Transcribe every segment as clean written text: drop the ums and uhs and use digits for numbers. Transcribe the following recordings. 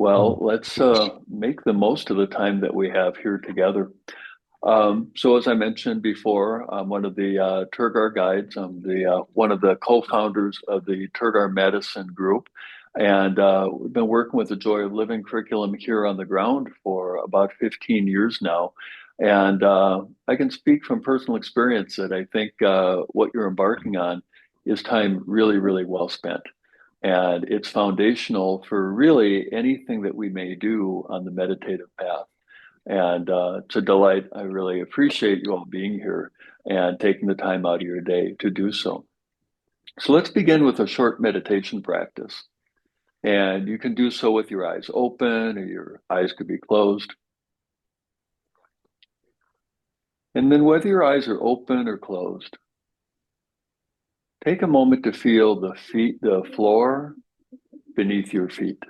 Well, let's make the most of the time that we have here together. So, as I mentioned before, I'm one of the Tergar guides. I'm the one of the co-founders of the Tergar Medicine Group, and we've been working with the Joy of Living curriculum here on the ground for about 15 years now. And I can speak from personal experience that I think what you're embarking on is time really, really well spent. And it's foundational for really anything that we may do on the meditative path. And it's a delight. I really appreciate you all being here and taking the time out of your day to do so. So let's begin with a short meditation practice. And you can do so with your eyes open or your eyes could be closed. And then whether your eyes are open or closed, take a moment to feel the floor beneath your feet.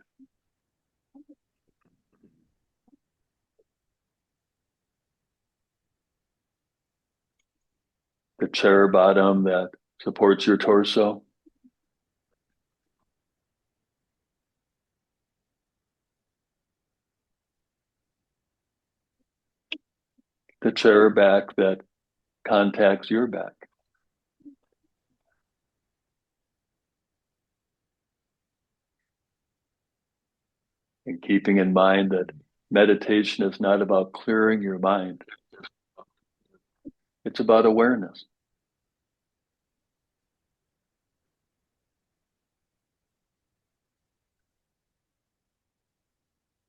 The chair bottom that supports your torso. The chair back that contacts your back. And keeping in mind that meditation is not about clearing your mind. It's about awareness.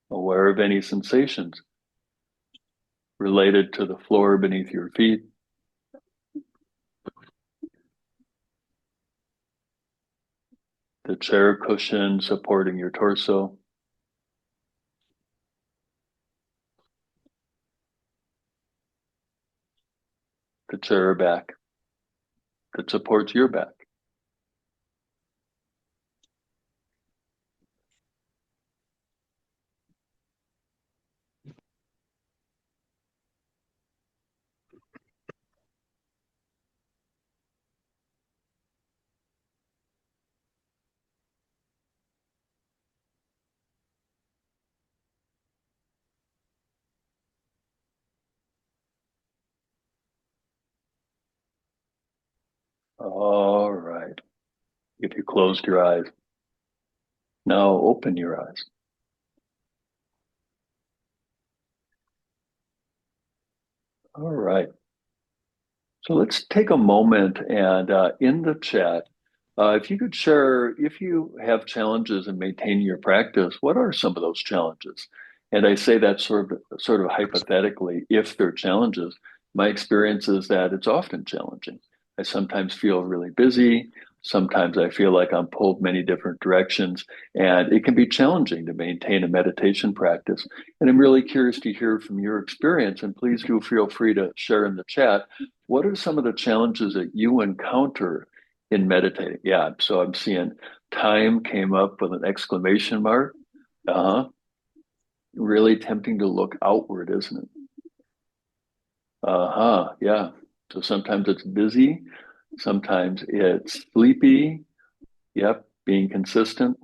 Aware of any sensations related to the floor beneath your feet, the chair cushion supporting your torso, the chair back that supports your back. All right. If you closed your eyes, now open your eyes. All right. So let's take a moment and in the chat, if you could share, if you have challenges in maintaining your practice, what are some of those challenges? And I say that sort of hypothetically, if they're challenges. My experience is that it's often challenging. I sometimes feel really busy. Sometimes I feel like I'm pulled many different directions, and it can be challenging to maintain a meditation practice. And I'm really curious to hear from your experience, and please do feel free to share in the chat. What are some of the challenges that you encounter in meditating? Yeah, so I'm seeing time came up with an exclamation mark. Uh-huh. Really tempting to look outward, isn't it? Uh-huh. Yeah. So sometimes it's busy, sometimes it's sleepy. Yep, being consistent.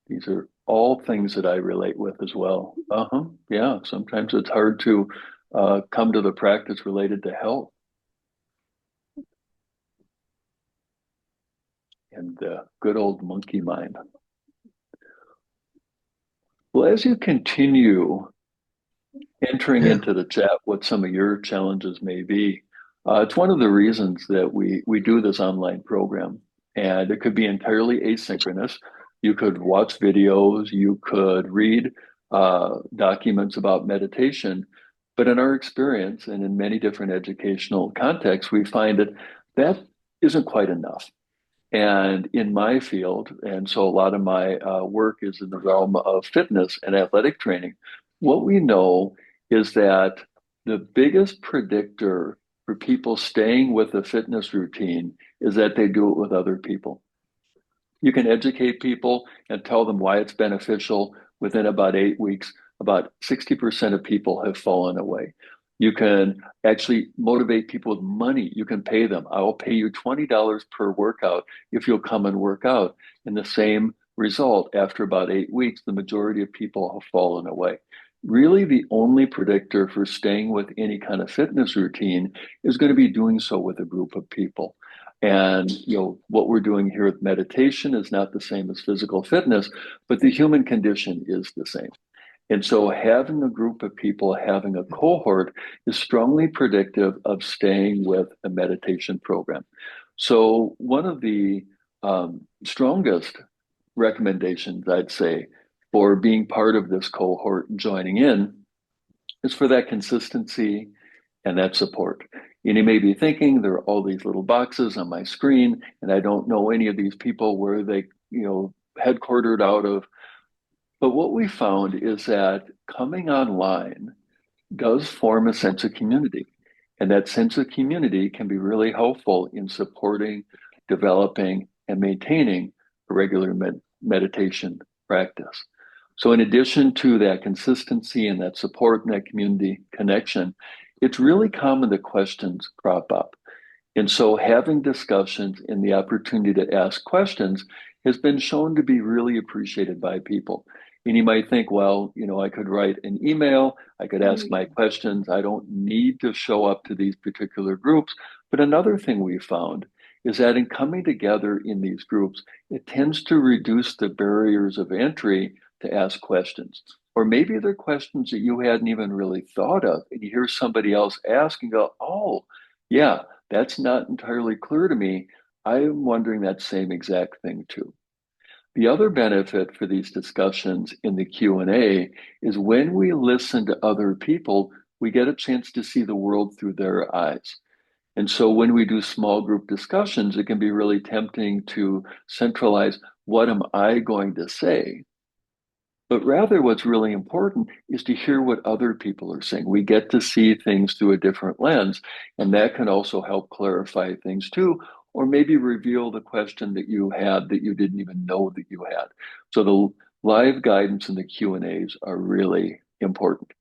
These are all things that I relate with as well. Uh-huh. Yeah. Sometimes it's hard to come to the practice related to health and the good old monkey mind. Well, as you continue entering Yeah. into the chat what some of your challenges may be, it's one of the reasons that we do this online program. And it could be entirely asynchronous. You could watch videos, you could read documents about meditation. But in our experience and in many different educational contexts, we find that that isn't quite enough. And in my field, and so a lot of my work is in the realm of fitness and athletic training, what we know is that the biggest predictor for people staying with a fitness routine is that they do it with other people. You can educate people and tell them why it's beneficial. Within about 8 weeks, about 60% of people have fallen away. You can actually motivate people with money. You can pay them. I will pay you $20 per workout if you'll come and work out. And the same result, after about 8 weeks, the majority of people have fallen away. Really, the only predictor for staying with any kind of fitness routine is going to be doing so with a group of people. And what we're doing here with meditation is not the same as physical fitness, but the human condition is the same. And so having a group of people, having a cohort is strongly predictive of staying with a meditation program. So one of the strongest recommendations, I'd say, for being part of this cohort and joining in is for that consistency and that support. And you may be thinking there are all these little boxes on my screen, and I don't know any of these people where they, headquartered out of. But what we found is that coming online does form a sense of community. And that sense of community can be really helpful in supporting, developing, and maintaining a regular meditation practice. So, in addition to that consistency and that support and that community connection, it's really common that questions crop up. And so, having discussions and the opportunity to ask questions has been shown to be really appreciated by people. And you might think, well, I could write an email, I could ask my questions, I don't need to show up to these particular groups. But another thing we found is that in coming together in these groups, it tends to reduce the barriers of entry to ask questions. Or maybe they're questions that you hadn't even really thought of, and you hear somebody else ask and go, oh, yeah, that's not entirely clear to me. I'm wondering that same exact thing too. The other benefit for these discussions in the Q&A is when we listen to other people, we get a chance to see the world through their eyes. And so when we do small group discussions, it can be really tempting to centralize, what am I going to say? But rather, what's really important is to hear what other people are saying. We get to see things through a different lens, and that can also help clarify things too, or maybe reveal the question that you had that you didn't even know that you had. So the live guidance and the Q&As are really important.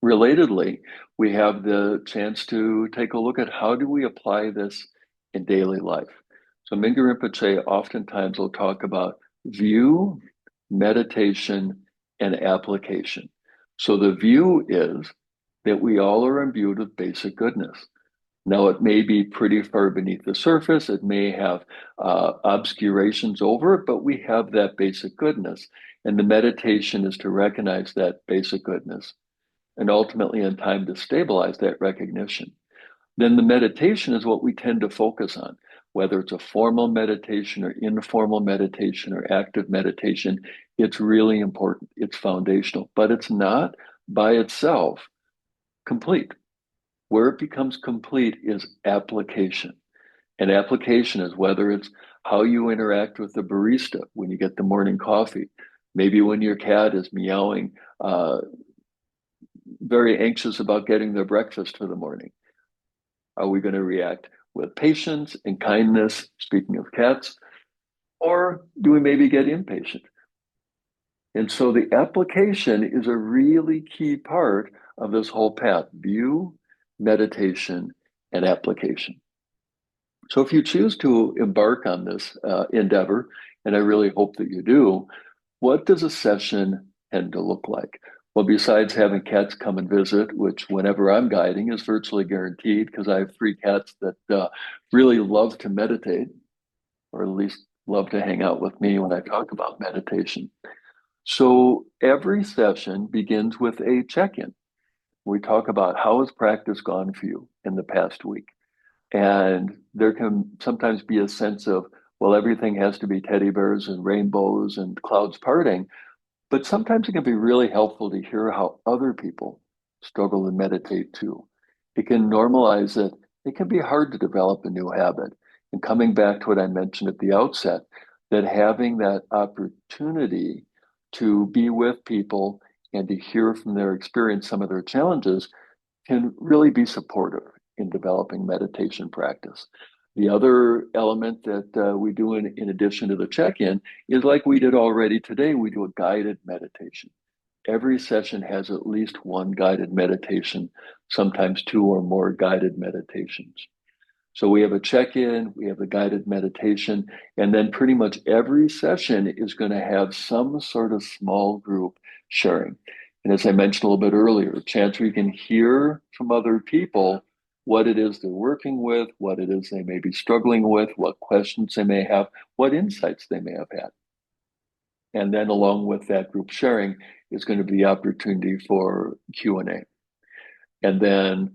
Relatedly, we have the chance to take a look at how do we apply this in daily life. So Mingyur Rinpoche oftentimes will talk about view, meditation, and application. So the view is that we all are imbued with basic goodness. Now, it may be pretty far beneath the surface. It may have obscurations over it, but we have that basic goodness. And the meditation is to recognize that basic goodness and ultimately in time to stabilize that recognition. Then the meditation is what we tend to focus on, whether it's a formal meditation or informal meditation or active meditation. It's really important. It's foundational, but it's not by itself complete. Where it becomes complete is application. And application is whether it's how you interact with the barista when you get the morning coffee, maybe when your cat is meowing, very anxious about getting their breakfast for the morning. Are we going to react with patience and kindness, speaking of cats, or do we maybe get impatient? And so the application is a really key part of this whole path: view, meditation, and application. So if you choose to embark on this endeavor, and I really hope that you do, what does a session tend to look like? Well, besides having cats come and visit, which whenever I'm guiding is virtually guaranteed because I have 3 cats that really love to meditate, or at least love to hang out with me when I talk about meditation. So every session begins with a check-in. We talk about how has practice gone for you in the past week. And there can sometimes be a sense of, well, everything has to be teddy bears and rainbows and clouds parting. But sometimes it can be really helpful to hear how other people struggle to meditate too. It can normalize that it can be hard to develop a new habit. And coming back to what I mentioned at the outset, that having that opportunity to be with people and to hear from their experience some of their challenges can really be supportive in developing meditation practice. The other element that we do in addition to the check-in is like we did already today, we do a guided meditation. Every session has at least one guided meditation, sometimes 2 or more guided meditations. So we have a check-in, we have the guided meditation, and then pretty much every session is going to have some sort of small group sharing. And as I mentioned a little bit earlier, chance where you can hear from other people what it is they're working with, what it is they may be struggling with, what questions they may have, what insights they may have had. And then along with that group sharing is going to be the opportunity for Q&A. And then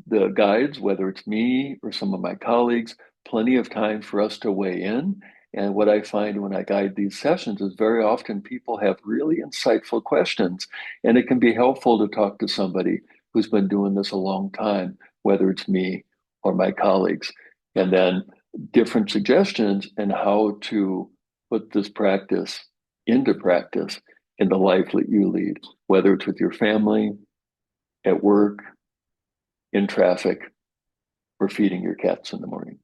the guides, whether it's me or some of my colleagues, plenty of time for us to weigh in. And what I find when I guide these sessions is very often people have really insightful questions, and it can be helpful to talk to somebody who's been doing this a long time, whether it's me or my colleagues, and then different suggestions and how to put this practice into practice in the life that you lead, whether it's with your family, at work, in traffic, or feeding your cats in the morning.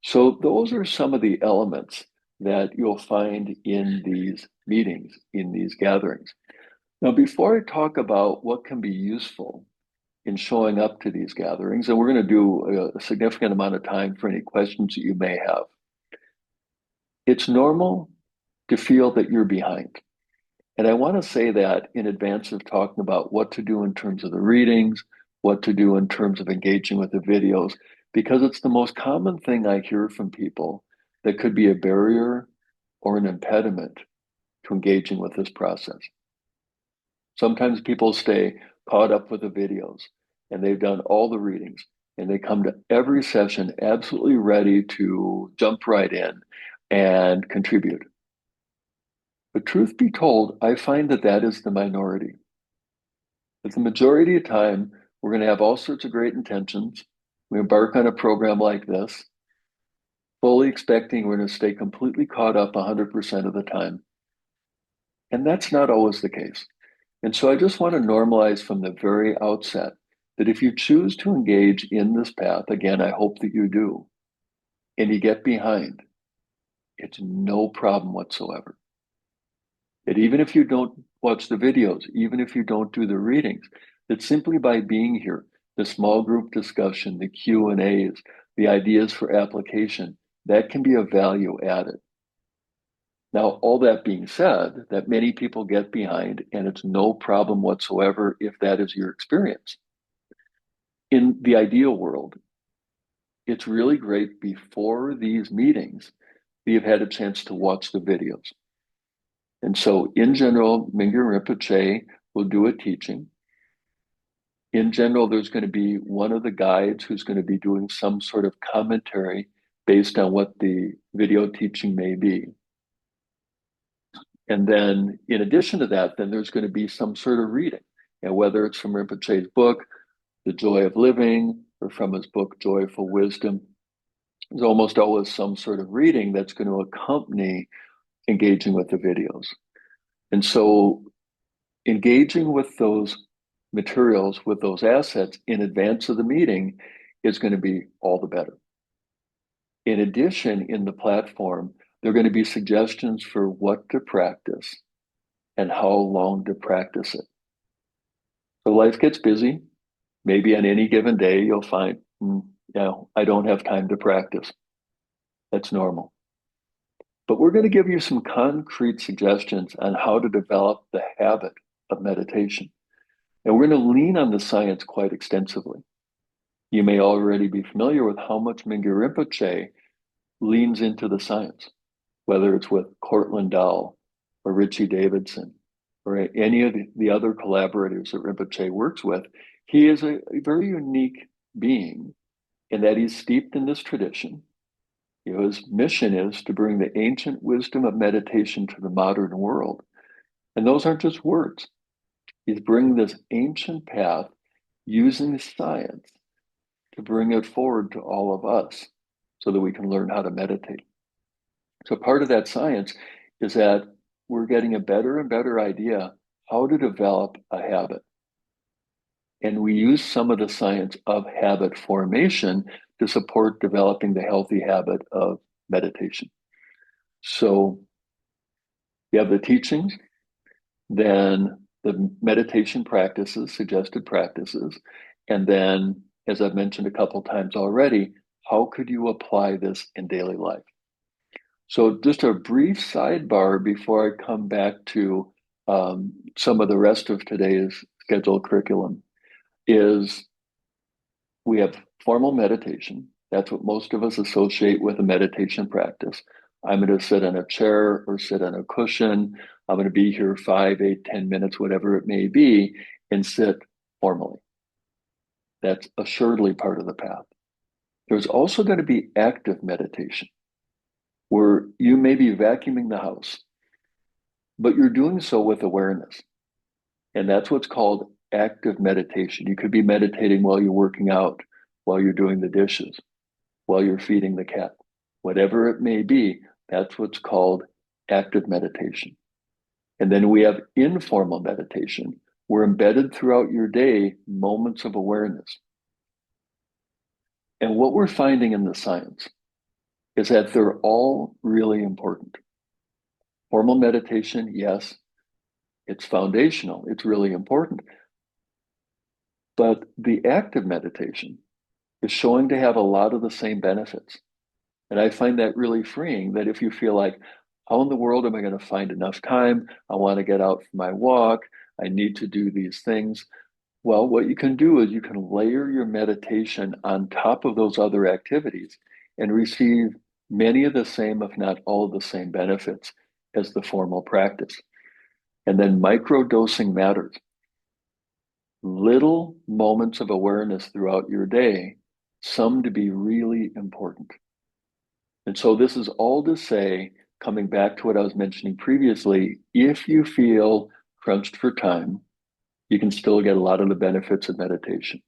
So those are some of the elements that you'll find in these meetings, in these gatherings. Now, before I talk about what can be useful in showing up to these gatherings, and we're going to do a significant amount of time for any questions that you may have, it's normal to feel that you're behind. And I want to say that in advance of talking about what to do in terms of the readings, what to do in terms of engaging with the videos, because it's the most common thing I hear from people that could be a barrier or an impediment to engaging with this process. Sometimes people stay caught up with the videos and they've done all the readings and they come to every session absolutely ready to jump right in and contribute. But truth be told, I find that that is the minority. But the majority of the time, we're going to have all sorts of great intentions. We embark on a program like this, fully expecting we're going to stay completely caught up 100% of the time. And that's not always the case. And so I just want to normalize from the very outset that if you choose to engage in this path, again, I hope that you do, and you get behind, it's no problem whatsoever. That even if you don't watch the videos, even if you don't do the readings, that simply by being here, the small group discussion, the Q&As, the ideas for application, that can be a value added. Now, all that being said, that many people get behind, and it's no problem whatsoever if that is your experience. In the ideal world, it's really great before these meetings that you've had a chance to watch the videos. And so in general, Mingyur Rinpoche will do a teaching. In general, there's going to be one of the guides who's going to be doing some sort of commentary based on what the video teaching may be. And then in addition to that, then there's going to be some sort of reading, whether it's from Rinpoche's book, The Joy of Living, or from his book, Joyful Wisdom. There's almost always some sort of reading that's going to accompany engaging with the videos. And so engaging with those materials, with those assets in advance of the meeting is going to be all the better. In addition, in the platform, there are going to be suggestions for what to practice and how long to practice it. So life gets busy. Maybe on any given day, you'll find, I don't have time to practice. That's normal. But we're going to give you some concrete suggestions on how to develop the habit of meditation. And we're going to lean on the science quite extensively. You may already be familiar with how much Mingyur Rinpoche leans into the science, whether it's with Cortland Dahl or Richie Davidson or any of the other collaborators that Rinpoche works with. He is a very unique being in that he's steeped in this tradition. His mission is to bring the ancient wisdom of meditation to the modern world. And those aren't just words. He's bringing this ancient path using science to bring it forward to all of us so that we can learn how to meditate. So part of that science is that we're getting a better and better idea how to develop a habit. And we use some of the science of habit formation to support developing the healthy habit of meditation. So you have the teachings, then the meditation practices, suggested practices, and then as I've mentioned a couple times already, how could you apply this in daily life? So just a brief sidebar before I come back to some of the rest of today's scheduled curriculum is we have formal meditation. That's what most of us associate with a meditation practice. I'm going to sit in a chair or sit on a cushion. I'm going to be here 5, 8, 10 minutes, whatever it may be, and sit formally. That's assuredly part of the path. There's also going to be active meditation where you may be vacuuming the house, but you're doing so with awareness. And that's what's called active meditation. You could be meditating while you're working out, while you're doing the dishes, while you're feeding the cat, whatever it may be. That's what's called active meditation. And then we have informal meditation. We're embedded throughout your day, moments of awareness. And what we're finding in the science is that they're all really important. Formal meditation, yes, it's foundational, it's really important. But the active meditation is showing to have a lot of the same benefits. And I find that really freeing that if you feel like, how in the world am I going to find enough time? I want to get out for my walk. I need to do these things. Well, what you can do is you can layer your meditation on top of those other activities and receive many of the same, if not all of the same benefits as the formal practice. And then microdosing matters. Little moments of awareness throughout your day, some to be really important. And so this is all to say, coming back to what I was mentioning previously, if you feel crunched for time, you can still get a lot of the benefits of meditation.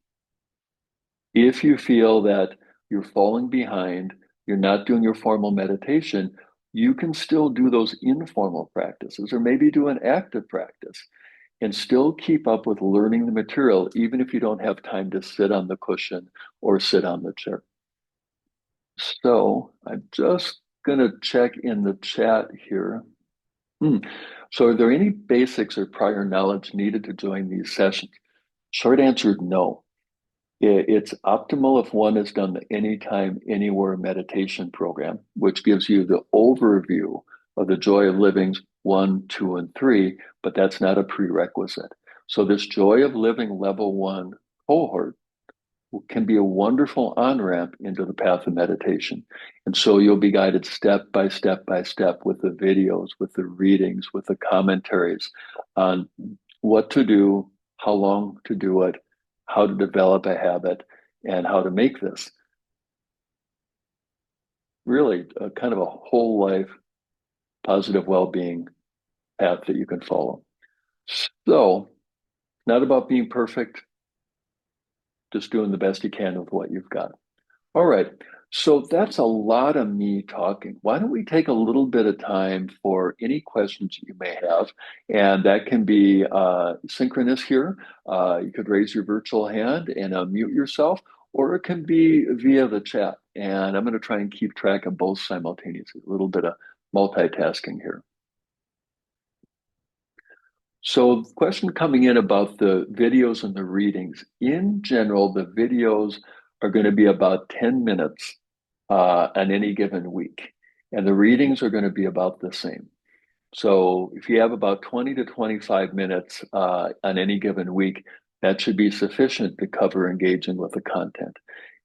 If you feel that you're falling behind, you're not doing your formal meditation, you can still do those informal practices or maybe do an active practice and still keep up with learning the material, even if you don't have time to sit on the cushion or sit on the chair. So I'm just going to check in the chat here. So are there any basics or prior knowledge needed to join these sessions? Short answer, no. It's optimal if one has done the anytime, anywhere meditation program, which gives you the overview of the Joy of Living's 1, 2, and 3, but that's not a prerequisite. So this Joy of Living level 1 cohort can be a wonderful on-ramp into the path of meditation. And so you'll be guided step by step by step with the videos, with the readings, with the commentaries on what to do, how long to do it, how to develop a habit, and how to make this really a kind of a whole life positive well-being path that you can follow. So, not about being perfect, just doing the best you can with what you've got. All right. So that's a lot of me talking. Why don't we take a little bit of time for any questions you may have? And that can be synchronous here. You could raise your virtual hand and unmute yourself, or it can be via the chat. And I'm going to try and keep track of both simultaneously, a little bit of multitasking here. So, question coming in about the videos and the readings. In general, the videos are going to be about 10 minutes on any given week, and the readings are going to be about the same. So, if you have about 20 to 25 minutes on any given week, that should be sufficient to cover engaging with the content.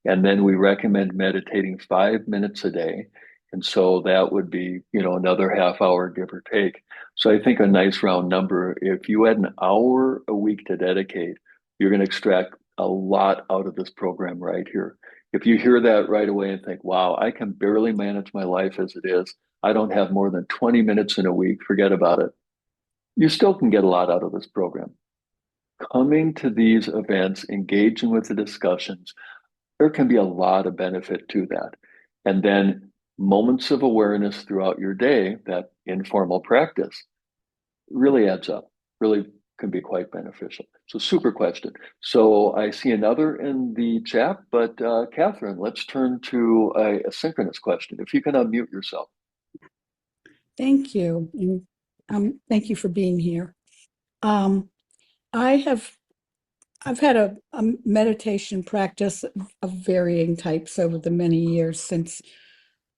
And then we recommend meditating 5 minutes a day. And so that would be, another half hour, give or take. So I think a nice round number, if you had an hour a week to dedicate, you're going to extract a lot out of this program right here. If you hear that right away and think, wow, I can barely manage my life as it is, I don't have more than 20 minutes in a week, forget about it. You still can get a lot out of this program. Coming to these events, engaging with the discussions, there can be a lot of benefit to that. And then moments of awareness throughout your day, that informal practice, really adds up, really can be quite beneficial. So super question. So I see another in the chat, but Catherine, let's turn to a synchronous question. If you can unmute yourself. Thank you. And thank you for being here. I have I've had a meditation practice of varying types over the many years since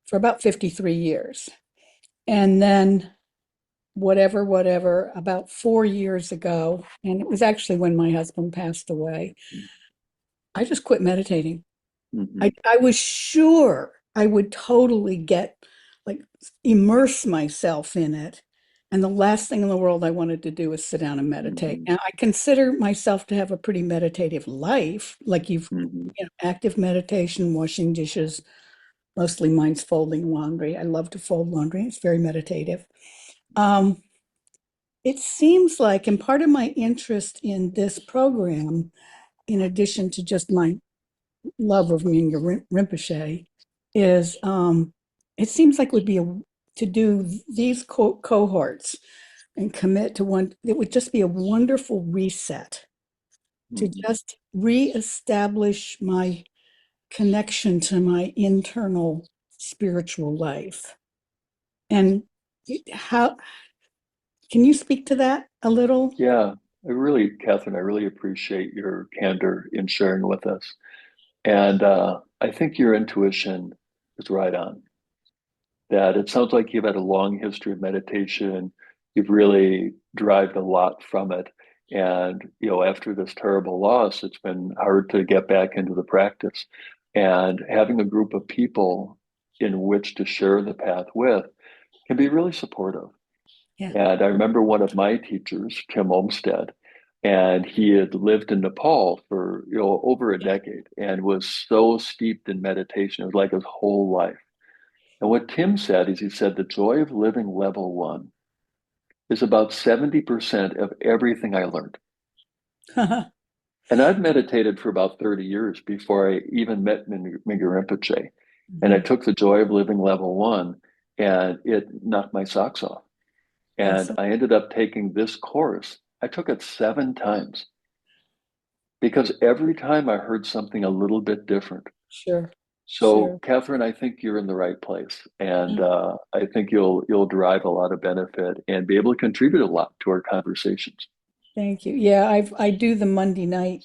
for about 53 years. And then about 4 years ago, and it was actually when my husband passed away, I just quit meditating. Hmm. I was sure I would totally like immerse myself in it. And the last thing in the world I wanted to do was sit down and meditate. Hmm. Now, I consider myself to have a pretty meditative life, Hmm. active meditation, washing dishes. Mostly mine's folding laundry. I love to fold laundry. It's very meditative. Um, it seems like, and part of my interest in this program, in addition to just my love of Mingyur Rinpoche is it seems like would be to do these cohorts and commit to one, it would just be a wonderful reset to Hmm. just reestablish my connection to my internal spiritual life. And how can you speak to that a little? Yeah, Catherine, I really appreciate your candor in sharing with us. And I think your intuition is right on. That it sounds like you've had a long history of meditation. You've really derived a lot from it. And, after this terrible loss, it's been hard to get back into the practice. And having a group of people in which to share the path with can be really supportive. Yeah. And I remember one of my teachers, Tim Olmsted, and he had lived in Nepal for, over a decade and was so steeped in meditation. It was like his whole life. And what Tim said is he said the joy of living level one is about 70% of everything I learned. And I've meditated for about 30 years before I even met Mingyur Rinpoche. And I Mhm. took the joy of living level one and it knocked my socks off. Yes, And I ended up taking this course. I took it 7 times because every time I heard something a little bit different. sure, So, sure. Catherine, I think you're in the right place, and I think you'll derive a lot of benefit and be able to contribute a lot to our conversations. Thank you. Yeah, I do the Monday night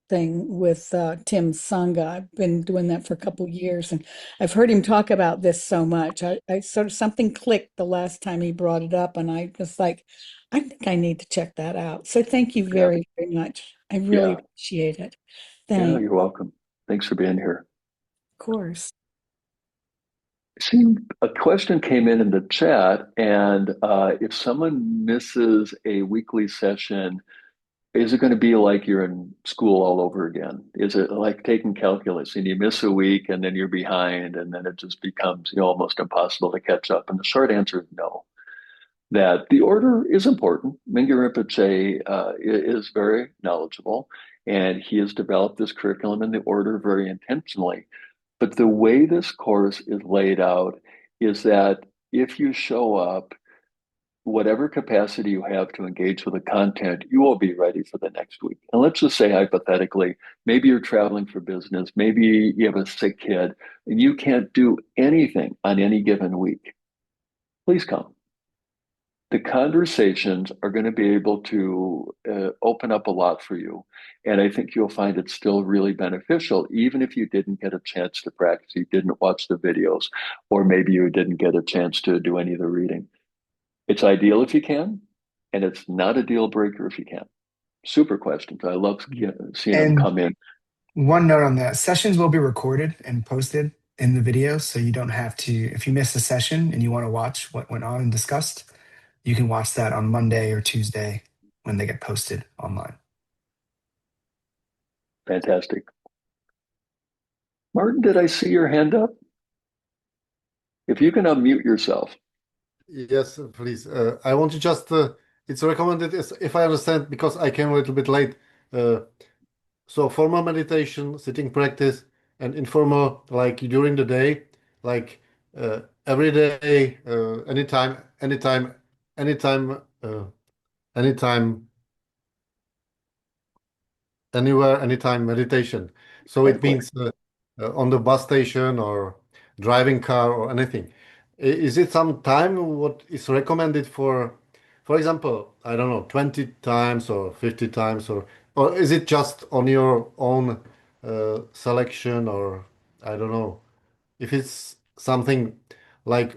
thing with Tim Sangha. I've been doing that for a couple years, and I've heard him talk about this so much. I sort of something clicked the last time he brought it up, and I was like, I think I need to check that out. So thank you Yeah, very, very much. I really yeah, appreciate it. yeah. Thanks, You're welcome. Thanks for being here. of course. See, a question came in the chat, and if someone misses a weekly session, is it going to be like you're in school all over again? Is it like taking calculus and you miss a week and then you're behind and then it just becomes, almost impossible to catch up? And the short answer is no. That the order is important. Mingyur Rinpoche is very knowledgeable and he has developed this curriculum in the order very intentionally. But the way this course is laid out is that if you show up, whatever capacity you have to engage with the content, you will be ready for the next week. And let's just say, hypothetically, maybe you're traveling for business, maybe you have a sick kid, and you can't do anything on any given week. Please come. The conversations are going to be able to open up a lot for you. And I think you'll find it still really beneficial, even if you didn't get a chance to practice, you didn't watch the videos, or maybe you didn't get a chance to do any of the reading. It's ideal if you can, and it's not a deal breaker if you can't. Super questions. I love seeing them And come in. one note on that, sessions will be recorded and posted in the video, so you don't have to, if you miss a session and you want to watch what went on and discussed, you can watch that on Monday or Tuesday when they get posted online. Fantastic. Martin, did I see your hand up? If you can unmute yourself. Yes, please. I want to just, it's recommended, if I understand, because I came a little bit late. Uh, so formal meditation, sitting practice, and informal, like during the day, like every day, anytime, anytime, anywhere, anytime meditation. So it Exactly. means on the bus station or driving car or anything. Is it some time what is recommended for example, I don't know, 20 times or 50 times or Or is it just on your own selection, or I don't know. If it's something like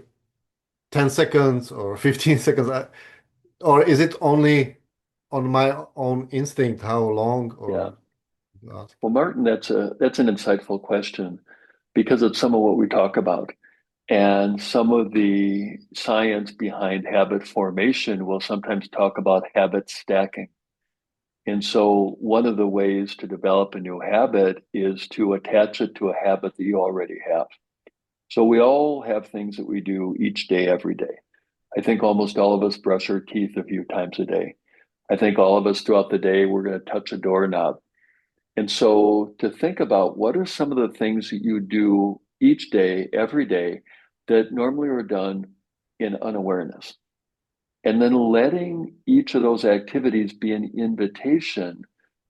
10 seconds or 15 seconds, or is it only on my own instinct how long Yeah. or not? Well, Martin, that's an insightful question because it's some of what we talk about. And some of the science behind habit formation will sometimes talk about habit stacking. And so, one of the ways to develop a new habit is to attach it to a habit that you already have. So, we all have things that we do each day, every day. I think almost all of us brush our teeth a few times a day. I think all of us throughout the day, we're going to touch a doorknob. And so to think about what are some of the things that you do each day, every day, that normally are done in unawareness. And then letting each of those activities be an invitation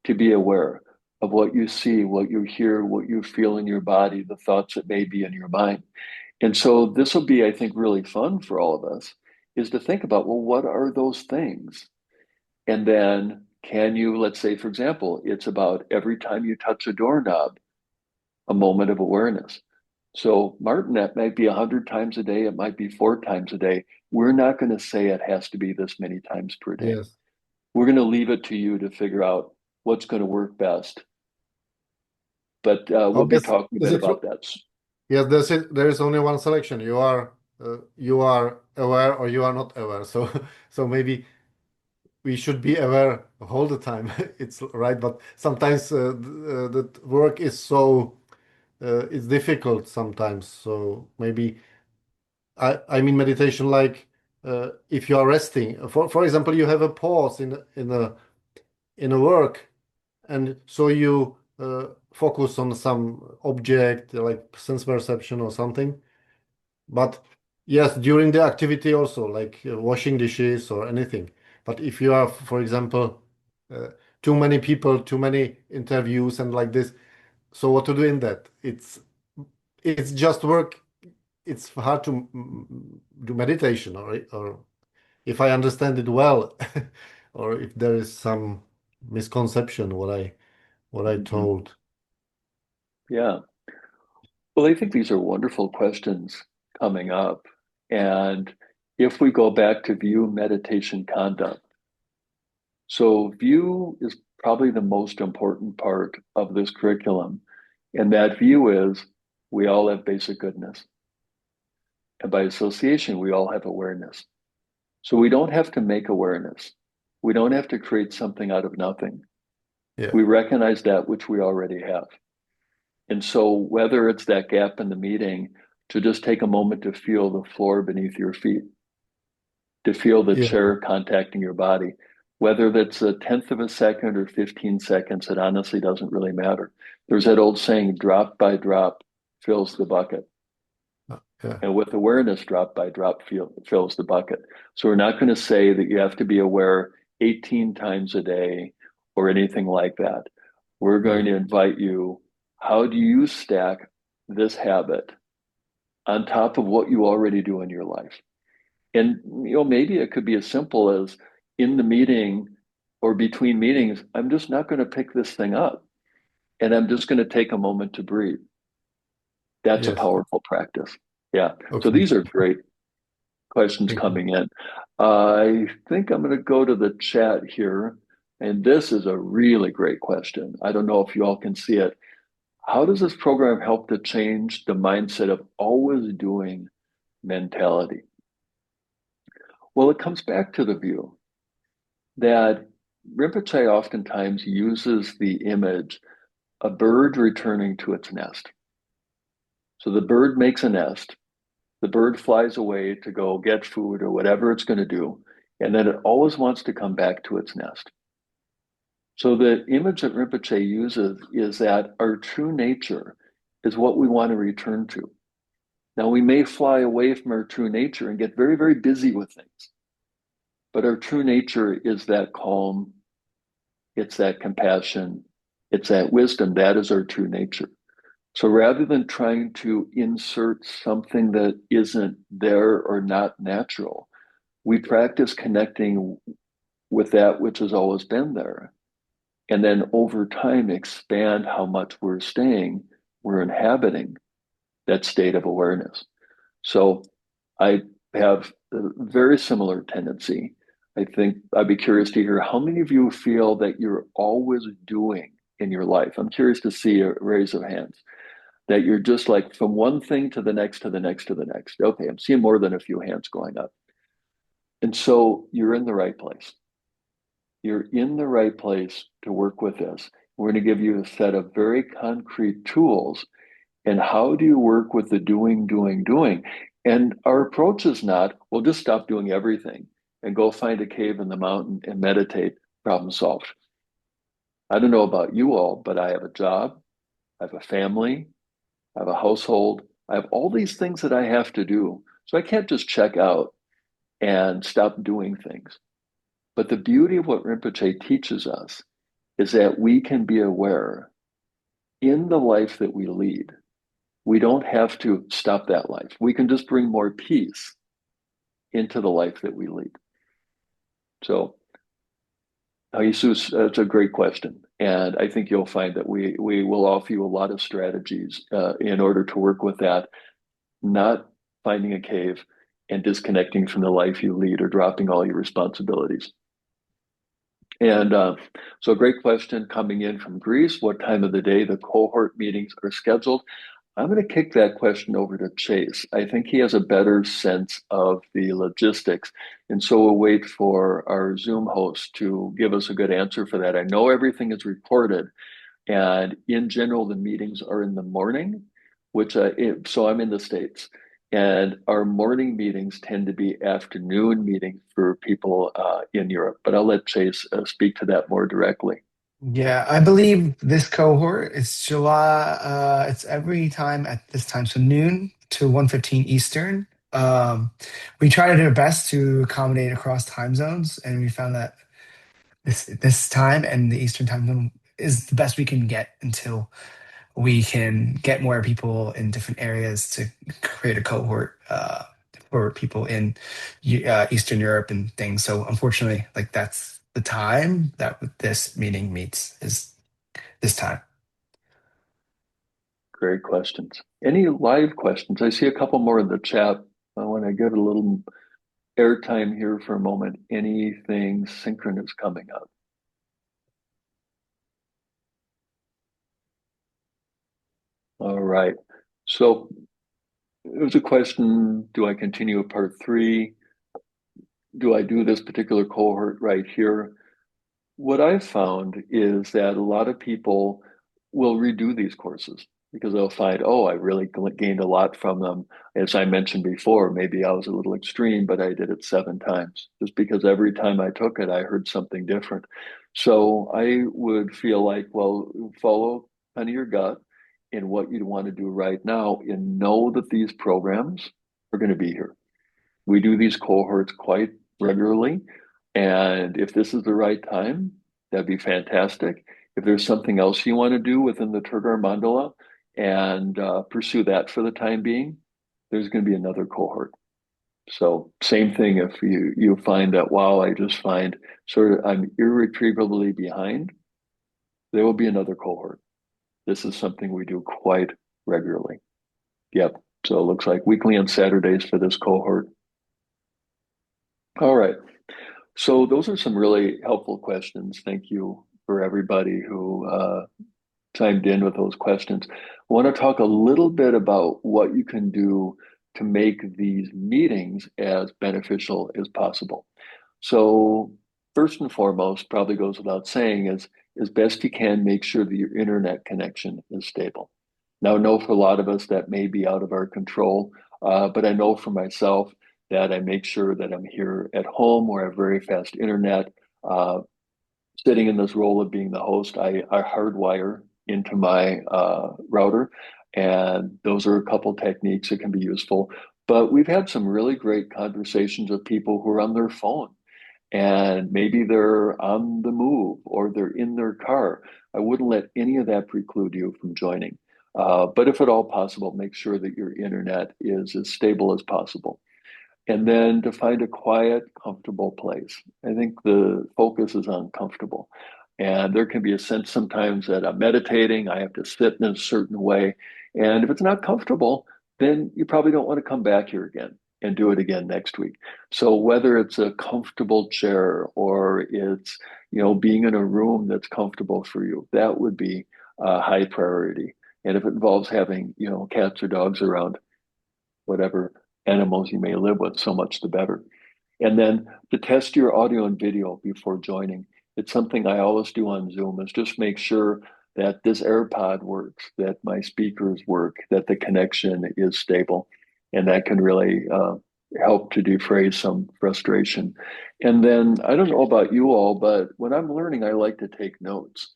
to be aware of what you see, what you hear, what you feel in your body, the thoughts that may be in your mind. And so this will be, I think, really fun for all of us is to think about, well, what are those things? And then can you, let's say, for example, it's about every time you touch a doorknob, a moment of awareness. So, Martin, that might be 100 times a day. It might be 4 times a day. We're not going to say it has to be this many times per day. Yes. We're going to leave it to you to figure out what's going to work best. But Oh, we'll be talking a is bit it about true? that. Yes, there is only one selection. You are aware or you are not aware. So so maybe we should be aware all the time. It's right, but sometimes the work is so it's difficult sometimes. So maybe I mean meditation like if you are resting. For example, you have a pause in a work, and so you focus on some object like sense perception or something. But yes, during the activity also, like washing dishes or anything. But if you have, for example, uh, too many people, too many interviews and like this, so what to do in that? It's just work. It's hard to do meditation, or if I understand it well, or if there is some misconception what I Mhm. told. Yeah. Well, I think these are wonderful questions coming up. And if we go back to view meditation conduct, so view is probably the most important part of this curriculum. And that view is we all have basic goodness. And by association, we all have awareness. So we don't have to make awareness. We don't have to create something out of nothing. Yeah. We recognize that which we already have. And so whether it's that gap in the meeting to just take a moment to feel the floor beneath your feet, to feel the Yeah. chair contacting your body, whether that's a tenth of a second or 15 seconds, it honestly doesn't really matter. There's that old saying, drop by drop fills the bucket. Yeah. And with awareness, drop by drop fills the bucket. So we're not going to say that you have to be aware 18 times a day or anything like that. We're Yeah. going to invite you, how do you stack this habit on top of what you already do in your life? And maybe it could be as simple as in the meeting or between meetings, I'm just not going to pick this thing up and I'm just going to take a moment to breathe. That's a Yes. powerful practice. Yeah. So Okay. these are great questions Thank you. coming in. I think I'm going to go to the chat here. And this is a really great question. I don't know if you all can see it. How does this program help to change the mindset of always doing mentality? Well, it comes back to the view that Rinpoche oftentimes uses the image a bird returning to its nest. So the bird makes a nest, the bird flies away to go get food or whatever it's going to do, and then it always wants to come back to its nest. So the image that Rinpoche uses is that our true nature is what we want to return to. Now, we may fly away from our true nature and get very, very busy with things, but our true nature is that calm, it's that compassion, it's that wisdom. That is our true nature. So rather than trying to insert something that isn't there or not natural, we practice connecting with that which has always been there and then over time expand how much we're inhabiting that state of awareness. So I have a very similar tendency. I think I'd be curious to hear how many of you feel that you're always doing in your life. I'm curious to see a raise of hands, that you're just like from one thing to the next, to the next, to the next. Okay, I'm seeing more than a few hands going up. And so you're in the right place. You're in the right place to work with this. We're going to give you a set of very concrete tools. And how do you work with the doing, doing, doing? And our approach is not, well, just stop doing everything and go find a cave in the mountain and meditate, problem solved. I don't know about you all, but I have a job, I have a family, I have a household, I have all these things that I have to do. So I can't just check out and stop doing things. But the beauty of what Rinpoche teaches us is that we can be aware in the life that we lead. We don't have to stop that life. We can just bring more peace into the life that we lead. So, Jesus, it's a great question. And I think you'll find that we will offer you a lot of strategies in order to work with that, not finding a cave and disconnecting from the life you lead or dropping all your responsibilities. And so, a great question coming in from Greece. What time of the day the cohort meetings are scheduled? I'm going to kick that question over to Chase. I think he has a better sense of the logistics. And so we'll wait for our Zoom host to give us a good answer for that. I know everything is recorded, and in general, the meetings are in the morning, so I'm in the States. And our morning meetings tend to be afternoon meetings for people in Europe. But I'll let Chase speak to that more directly. Yeah, I believe this cohort is July. It's every time at this time, so noon to 1:15 Eastern. We try to do our best to accommodate across time zones, and we found that this time and the Eastern time zone is the best we can get until we can get more people in different areas to create a cohort for people in Eastern Europe and things. So unfortunately, like that's the time that this meeting meets is this time. Great questions. Any live questions? I see a couple more in the chat. I want to get a little airtime here for a moment. Anything synchronous coming up? All right. So it was a question, do I continue with part 3? Do I do this particular cohort right here? What I've found is that a lot of people will redo these courses because they'll find, oh, I really gained a lot from them. As I mentioned before, maybe I was a little extreme, but I did it 7 times just because every time I took it, I heard something different. So I would feel like, well, follow kind of your gut in what you'd want to do right now and know that these programs are going to be here. We do these cohorts quite regularly. And if this is the right time, that'd be fantastic. If there's something else you want to do within the Tergar Mandala and pursue that for the time being, there's going to be another cohort. So same thing if you find that, wow, I just find sort of I'm irretrievably behind, there will be another cohort. This is something we do quite regularly. Yep. So it looks like weekly on Saturdays for this cohort. All right. So those are some really helpful questions. Thank you for everybody who chimed in with those questions. I want to talk a little bit about what you can do to make these meetings as beneficial as possible. So first and foremost, probably goes without saying, is as best you can, make sure that your internet connection is stable. Now, I know for a lot of us that may be out of our control, but I know for myself that I make sure that I'm here at home where I have very fast internet. Sitting in this role of being the host, I hardwire into my router, and those are a couple techniques that can be useful. But we've had some really great conversations with people who are on their phone and maybe they're on the move or they're in their car. I wouldn't let any of that preclude you from joining. But if at all possible, make sure that your internet is as stable as possible. And then to find a quiet, comfortable place. I think the focus is on comfortable. And there can be a sense sometimes that I'm meditating, I have to sit in a certain way. And if it's not comfortable, then you probably don't want to come back here again and do it again next week. So whether it's a comfortable chair or it's, being in a room that's comfortable for you, that would be a high priority. And if it involves having, cats or dogs around, whatever animals you may live with, so much the better. And then to test your audio and video before joining. It's something I always do on Zoom is just make sure that this AirPod works, that my speakers work, that the connection is stable. And that can really help to defray some frustration. And then I don't know about you all, but when I'm learning, I like to take notes.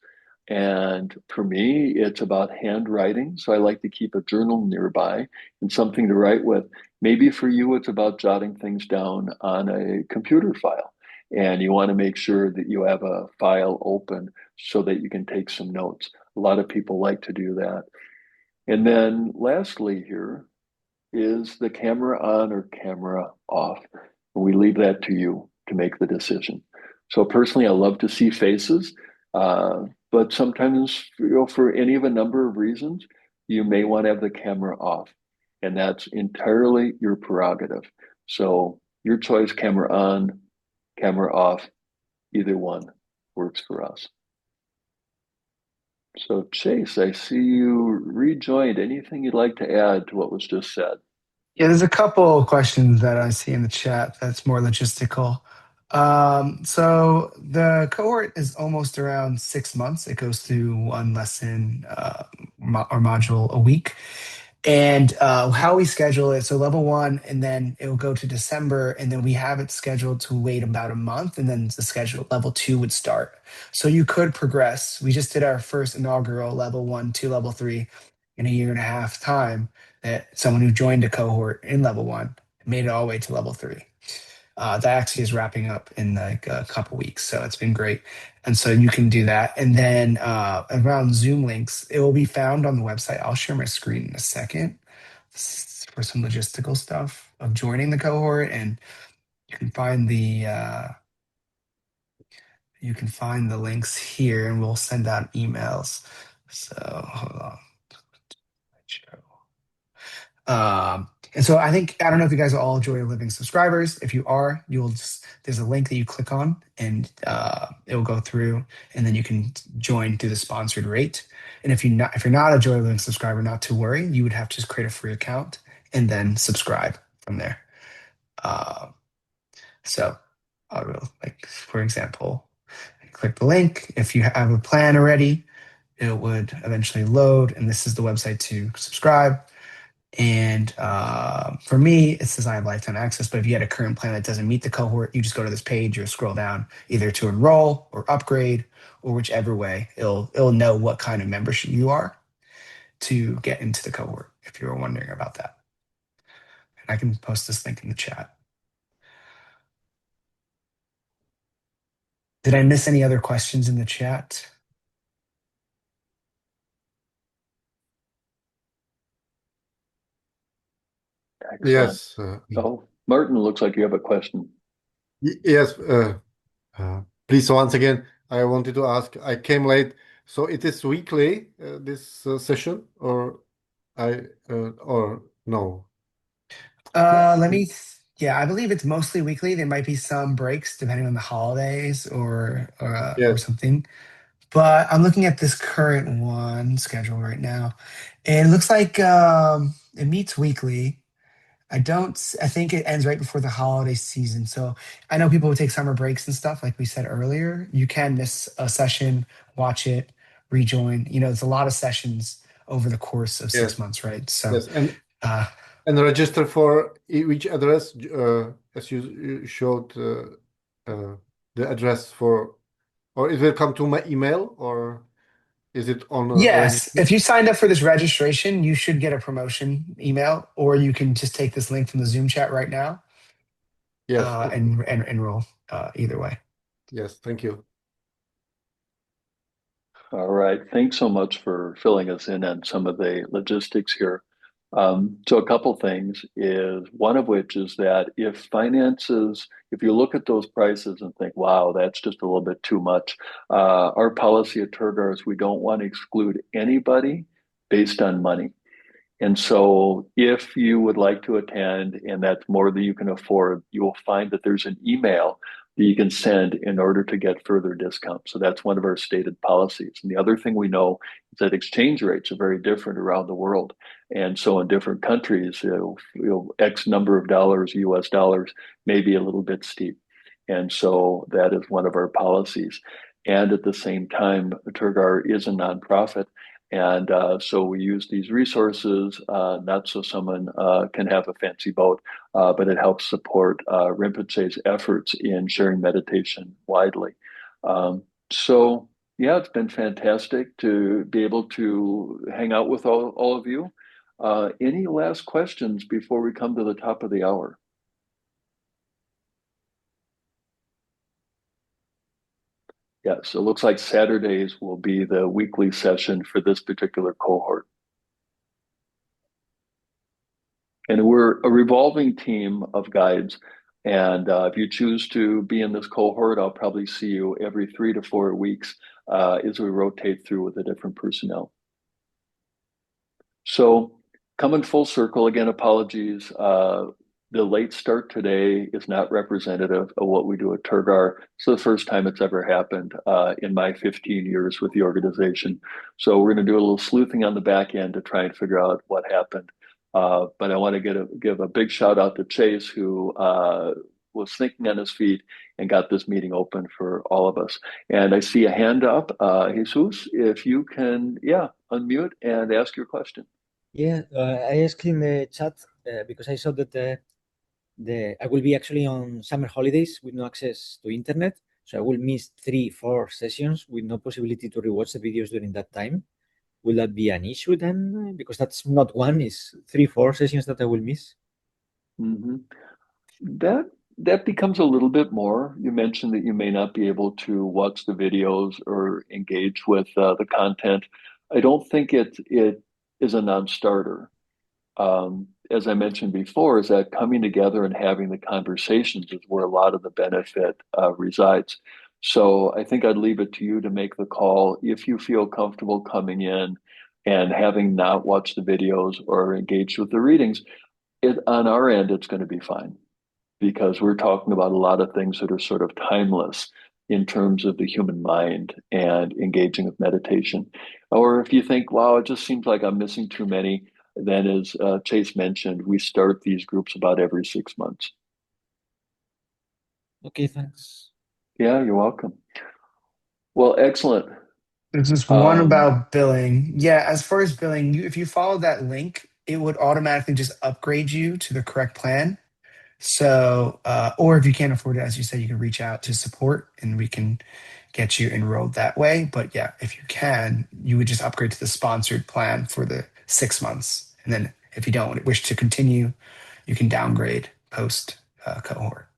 And for me, it's about handwriting. So I like to keep a journal nearby and something to write with. Maybe for you, it's about jotting things down on a computer file. And you want to make sure that you have a file open so that you can take some notes. A lot of people like to do that. And then lastly, here is the camera on or camera off? We leave that to you to make the decision. So personally, I love to see faces, but sometimes, for any of a number of reasons, you may want to have the camera off, and that's entirely your prerogative. So your choice, camera on, camera off, either one works for us. So Chase, I see you rejoined. Anything you'd like to add to what was just said? Yeah, there's a couple of questions that I see in the chat that's more logistical. So the cohort is almost around 6 months. It goes through one lesson or module a week. And how we schedule it, so level one, and then it will go to December, and then we have it scheduled to wait about a month, and then the schedule level two would start. So you could progress. We just did our first inaugural level one to level three in a year and a half time, that someone who joined a cohort in level one made it all the way to level three. That actually is wrapping up in like a couple weeks, so it's been great. And so you can do that. And then around Zoom links, it will be found on the website. I'll share my screen in a second for some logistical stuff of joining the cohort, and you can find the links here, and we'll send out emails. So hold on. And so I don't know if you guys are all Joy of Living subscribers. If you are, there's a link that you click on, and it will go through, and then you can join through the sponsored rate. And if you're not a Joy of Living subscriber, not to worry, you would have to just create a free account and then subscribe from there. Uh, so I will, like, for example, click the link. If you have a plan already, it would eventually load, and this is the website to subscribe. And for me, it says I have lifetime access. But if you had a current plan that doesn't meet the cohort, you just go to this page or scroll down either to enroll or upgrade, or whichever way. It'll know what kind of membership you are to get into the cohort, if you were wondering about that. And I can post this link in the chat. Did I miss any other questions in the chat? Excellent. Yes. Oh, Martin, looks like you have a question. Yes. Please, once again, I wanted to ask. I came late, so it is weekly this session, or no? Yeah, I believe it's mostly weekly. There might be some breaks depending on the holidays or Yes. something. But I'm looking at this current one schedule right now, and it looks like it meets weekly. I think it ends right before the holiday season. So I know people would take summer breaks and stuff, like we said earlier. You can miss a session, watch it, rejoin. It's a lot of sessions over the course of six Yes. months, right? So, Yes. And uh, register for which address, as you showed the address for, or it will come to my email, or is it on yes, register? if you signed up for this registration, you should get a promotion email, or you can just take this link from the Zoom chat right now Yes. and enroll either way. Yes. Thank you. All right. Thanks so much for filling us in on some of the logistics here. So a couple things is one of which is that if you look at those prices and think, wow, that's just a little bit too much, our policy at Tergar is we don't want to exclude anybody based on money. And so if you would like to attend and that's more than you can afford, you will find that there's an email that you can send in order to get further discounts. So that's one of our stated policies. And the other thing we know is that exchange rates are very different around the world. And so in different countries, X number of dollars, US dollars, may be a little bit steep. And so that is one of our policies. And at the same time, Tergar is a nonprofit. And so we use these resources not so someone can have a fancy boat, but it helps support Rinpoche's efforts in sharing meditation widely. So, yeah, it's been fantastic to be able to hang out with all of you. Any last questions before we come to the top of the hour? Yes, it looks like Saturdays will be the weekly session for this particular cohort. And we're a revolving team of guides. And if you choose to be in this cohort, I'll probably see you every 3 to 4 weeks as we rotate through with the different personnel. So coming full circle, again, apologies. The late start today is not representative of what we do at Tergar. It's the first time it's ever happened in my 15 years with the organization. So we're going to do a little sleuthing on the back end to try and figure out what happened. But I want to give a big shout out to Chase, who was thinking on his feet and got this meeting open for all of us. And I see a hand up. Jesus, if you can, unmute and ask your question. Yeah, I asked in the chat because I saw that I will be actually on summer holidays with no access to internet. So I will miss 3-4 sessions with no possibility to rewatch the videos during that time. Will that be an issue then? Because that's not one, it's 3-4 sessions that I will miss. Mm-hmm. That becomes a little bit more. You mentioned that you may not be able to watch the videos or engage with the content. I don't think it is a non-starter. As I mentioned before, is that coming together and having the conversations is where a lot of the benefit resides. So I think I'd leave it to you to make the call if you feel comfortable coming in and having not watched the videos or engaged with the readings. On our end, it's going to be fine because we're talking about a lot of things that are sort of timeless in terms of the human mind and engaging with meditation. Or if you think, wow, it just seems like I'm missing too many, then as Chase mentioned, we start these groups about every 6 months. Okay, thanks. Yeah, you're welcome. Well, excellent. There's just one about billing. Yeah, as far as billing, if you follow that link, it would automatically just upgrade you to the correct plan. So, or if you can't afford it, as you said, you can reach out to support and we can get you enrolled that way. But yeah, if you can, you would just upgrade to the sponsored plan for the 6 months. And then if you don't wish to continue, you can downgrade post cohort.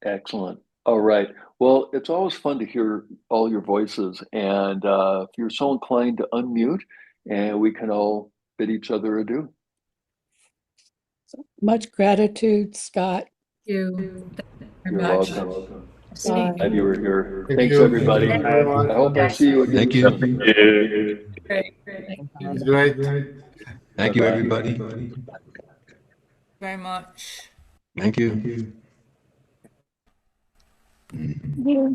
Excellent. All right. Well, it's always fun to hear all your voices. And if you're so inclined to unmute, and we can all bid each other adieu. Much gratitude, Scott. Thank you very You're much. welcome. Bye. Glad you were here. Thank Thanks, you. everybody. Thank you very much. I hope I see you again. Thank you. Great. It's great. Thank you, everybody. Very much. Thank you. Yeah.